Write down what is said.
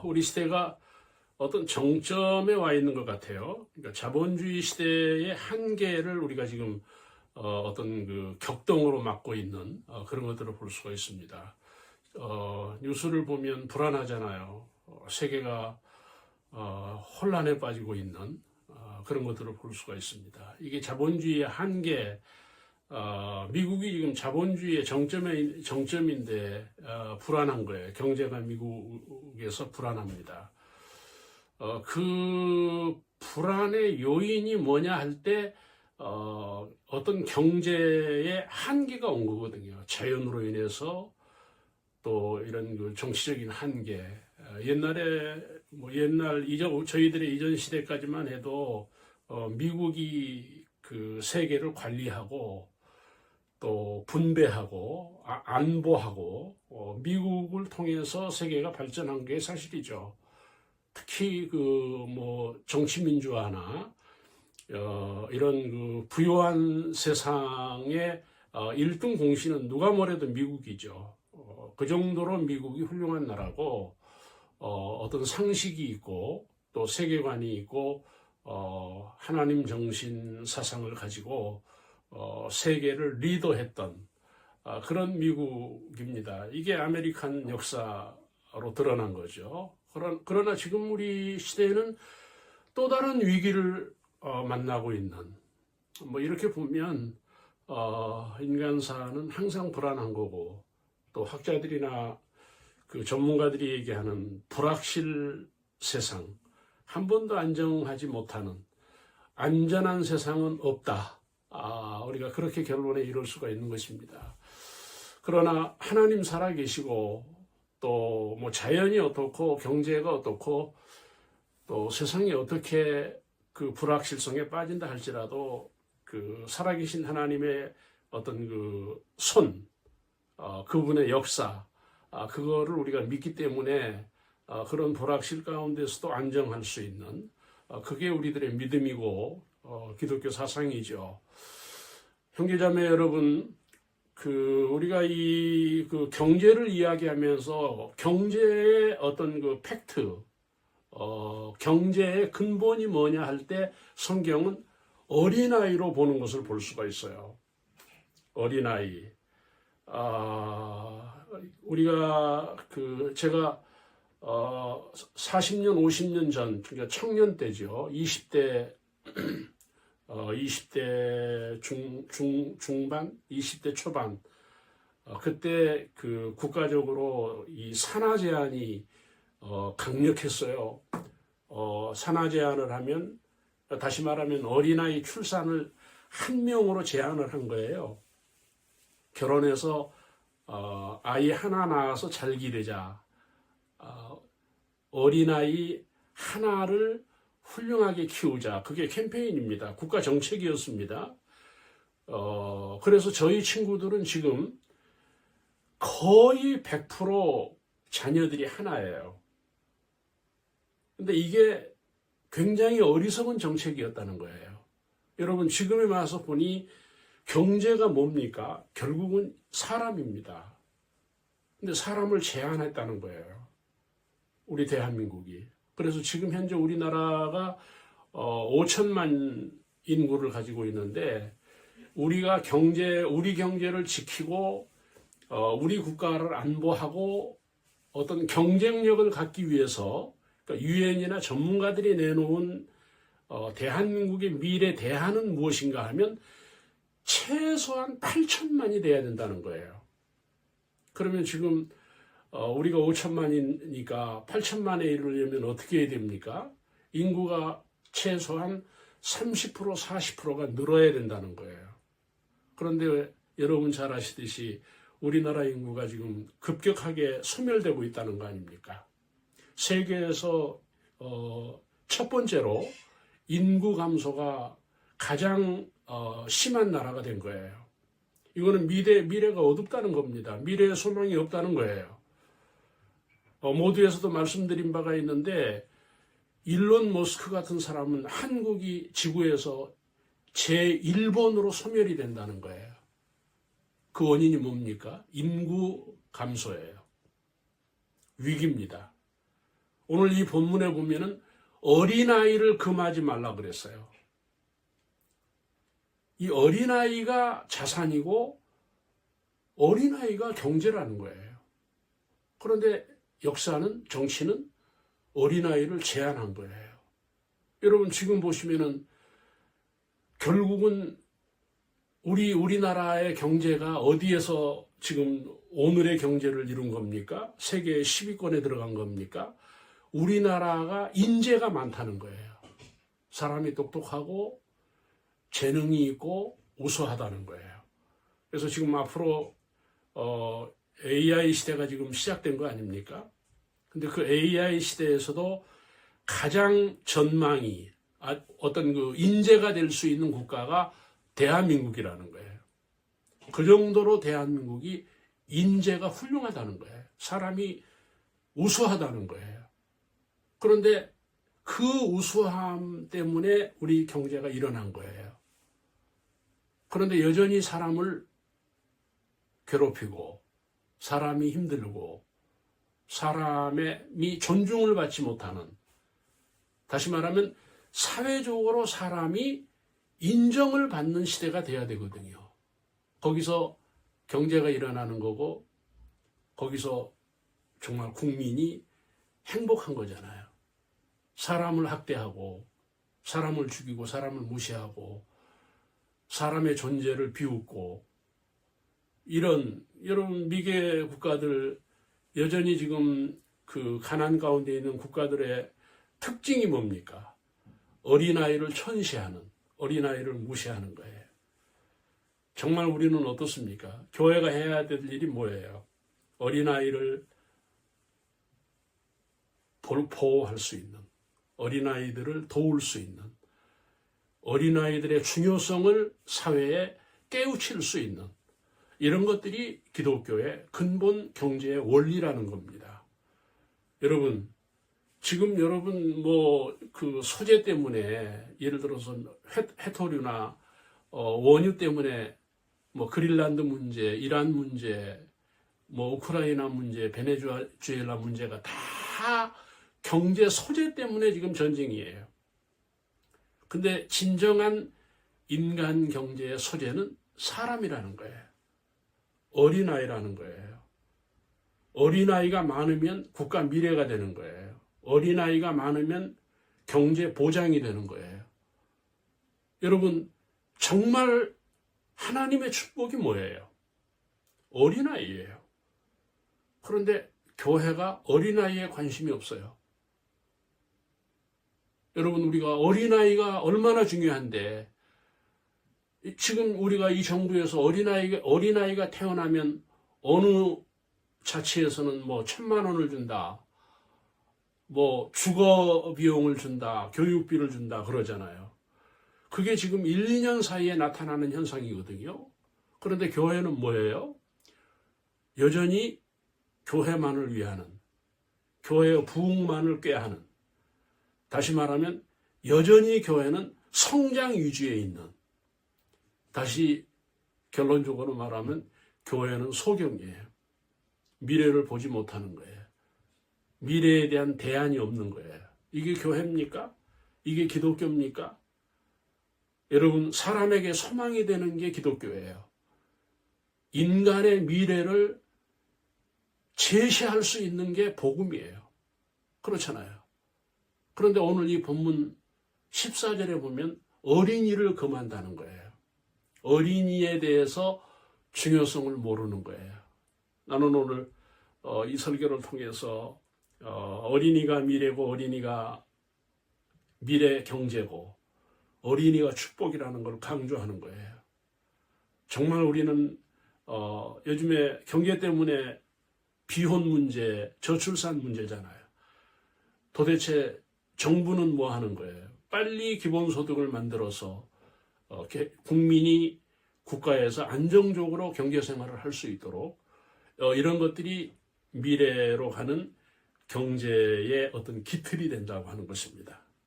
우리 시대가 어떤 정점에 와 있는 것 같아요. 그러니까 자본주의 시대의 한계를 우리가 지금 어떤 그 격동으로 맞고 있는 그런 것들을 볼 수가 있습니다. 뉴스를 보면 불안하잖아요. 세계가 혼란에 빠지고 있는 그런 것들을 볼 수가 있습니다. 이게 자본주의의 한계, 미국이 지금 자본주의의 정점인데 불안한 거예요. 경제가 미국에서 불안합니다. 그 불안의 요인이 뭐냐 할 때 어떤 경제의 한계가 온 거거든요. 자연으로 인해서 또 이런 그 정치적인 한계. 옛날에 저희들의 이전 시대까지만 해도 미국이 그 세계를 관리하고 또 분배하고 안보하고 미국을 통해서 세계가 발전한 게 사실이죠. 특히 그 뭐 정치민주화나 이런 그 부유한 세상의 1등 공신은 누가 뭐래도 미국이죠. 그 정도로 미국이 훌륭한 나라고 어떤 상식이 있고 또 세계관이 있고 하나님 정신 사상을 가지고 세계를 리더했던 그런 미국입니다. 이게 아메리칸 역사로 드러난 거죠. 그러나 지금 우리 시대에는 또 다른 위기를 만나고 있는, 뭐 이렇게 보면 인간사는 항상 불안한 거고, 또 학자들이나 그 전문가들이 얘기하는 불확실 세상, 한 번도 안정하지 못하는 안전한 세상은 없다. 우리가 그렇게 결론에 이를 수가 있는 것입니다. 그러나 하나님 살아계시고 또 뭐 자연이 어떻고 경제가 어떻고 또 세상이 어떻게 그 불확실성에 빠진다 할지라도 그 살아계신 하나님의 어떤 그 그분의 역사, 그거를 우리가 믿기 때문에 그런 불확실 가운데서도 안정할 수 있는 그게 우리들의 믿음이고 기독교 사상이죠. 형제자매 여러분, 우리가 그 경제를 이야기하면서 경제의 어떤 그 팩트, 경제의 근본이 뭐냐 할 때 성경은 어린아이로 보는 것을 볼 수가 있어요. 어린아이. 우리가 제가 40년, 50년 전, 그러니까 청년 때죠. 20대 중반, 20대 초반, 그때 그 국가적으로 이 산하 제한이 강력했어요. 산하 제한을 하면, 다시 말하면 어린아이 출산을 한 명으로 제한을 한 거예요. 결혼해서 아이 하나 낳아서 잘 기르자. 어린아이 하나를 훌륭하게 키우자. 그게 캠페인입니다. 국가 정책이었습니다. 그래서 저희 친구들은 지금 거의 100% 자녀들이 하나예요. 근데 이게 굉장히 어리석은 정책이었다는 거예요. 여러분, 지금에 와서 보니 경제가 뭡니까? 결국은 사람입니다. 근데 사람을 제한했다는 거예요. 우리 대한민국이. 그래서 지금 현재 우리나라가 5천만 인구를 가지고 있는데 우리 경제를 지키고 우리 국가를 안보하고 어떤 경쟁력을 갖기 위해서 그러니까 유엔이나 전문가들이 내놓은 대한민국의 미래 대안은 무엇인가 하면 최소한 8천만이 돼야 된다는 거예요. 그러면 지금 우리가 5천만이니까 8천만에 이르려면 어떻게 해야 됩니까? 인구가 최소한 30%, 40%가 늘어야 된다는 거예요. 그런데 여러분 잘 아시듯이 우리나라 인구가 지금 급격하게 소멸되고 있다는 거 아닙니까? 세계에서 첫 번째로 인구 감소가 가장 심한 나라가 된 거예요. 이거는 미래가 어둡다는 겁니다. 미래의 소망이 없다는 거예요. 모두에서도 말씀드린 바가 있는데 일론 머스크 같은 사람은 한국이 지구에서 제1번으로 소멸이 된다는 거예요. 그 원인이 뭡니까? 인구 감소예요. 위기입니다. 오늘 이 본문에 보면은 어린아이를 금하지 말라 그랬어요. 이 어린아이가 자산이고 어린아이가 경제라는 거예요. 그런데 역사는, 정치는 어린아이를 제한한 거예요. 여러분 지금 보시면은 결국은 우리나라의 경제가 어디에서 지금 오늘의 경제를 이룬 겁니까? 세계 10위권에 들어간 겁니까? 우리나라가 인재가 많다는 거예요. 사람이 똑똑하고 재능이 있고 우수하다는 거예요. 그래서 지금 앞으로 AI 시대가 지금 시작된 거 아닙니까? 근데 그 AI 시대에서도 가장 전망이 어떤 그 인재가 될 수 있는 국가가 대한민국이라는 거예요. 그 정도로 대한민국이 인재가 훌륭하다는 거예요. 사람이 우수하다는 거예요. 그런데 그 우수함 때문에 우리 경제가 일어난 거예요. 그런데 여전히 사람을 괴롭히고 사람이 힘들고 사람이 존중을 받지 못하는, 다시 말하면 사회적으로 사람이 인정을 받는 시대가 돼야 되거든요. 거기서 경제가 일어나는 거고 거기서 정말 국민이 행복한 거잖아요. 사람을 학대하고 사람을 죽이고 사람을 무시하고 사람의 존재를 비웃고 이런, 여러분 미개 국가들 여전히 지금 그 가난 가운데 있는 국가들의 특징이 뭡니까? 어린아이를 천시하는, 어린아이를 무시하는 거예요. 정말 우리는 어떻습니까? 교회가 해야 될 일이 뭐예요? 어린아이를 보호할 수 있는, 어린아이들을 도울 수 있는, 어린아이들의 중요성을 사회에 깨우칠 수 있는 이런 것들이 기독교의 근본 경제의 원리라는 겁니다. 여러분, 지금 여러분 그 소재 때문에 예를 들어서 해토류나 원유 때문에 그린란드 문제, 이란 문제, 우크라이나 문제, 베네수엘라 문제가 다 경제 소재 때문에 지금 전쟁이에요. 근데 진정한 인간 경제의 소재는 사람이라는 거예요. 어린아이라는 거예요. 어린아이가 많으면 국가 미래가 되는 거예요. 어린아이가 많으면 경제 보장이 되는 거예요. 여러분, 정말 하나님의 축복이 뭐예요? 어린아이예요. 그런데 교회가 어린아이에 관심이 없어요. 여러분, 우리가 어린아이가 얼마나 중요한데, 지금 우리가 이 정부에서 어린아이가 태어나면 어느 자치에서는 1,000만 원을 준다, 주거 비용을 준다, 교육비를 준다 그러잖아요. 그게 지금 1, 2년 사이에 나타나는 현상이거든요. 그런데 교회는 뭐예요? 여전히 교회만을 위하는, 교회의 부흥만을 꾀하는, 다시 말하면 여전히 교회는 성장 위주에 있는, 다시 결론적으로 말하면 교회는 소경이에요. 미래를 보지 못하는 거예요. 미래에 대한 대안이 없는 거예요. 이게 교회입니까? 이게 기독교입니까? 여러분, 사람에게 소망이 되는 게 기독교예요. 인간의 미래를 제시할 수 있는 게 복음이에요. 그렇잖아요. 그런데 오늘 이 본문 14절에 보면 어린이를 금한다는 거예요. 어린이에 대해서 중요성을 모르는 거예요. 나는 오늘 이 설교를 통해서 어린이가 미래고 어린이가 미래 경제고 어린이가 축복이라는 걸 강조하는 거예요. 정말 우리는 요즘에 경제 때문에 비혼 문제, 저출산 문제잖아요. 도대체 정부는 뭐 하는 거예요? 빨리 기본소득을 만들어서 국민이 국가에서 안정적으로 경제생활을 할 수 있도록 이런 것들이 미래로 가는 경제의 어떤 기틀이 된다고 하는 것입니다.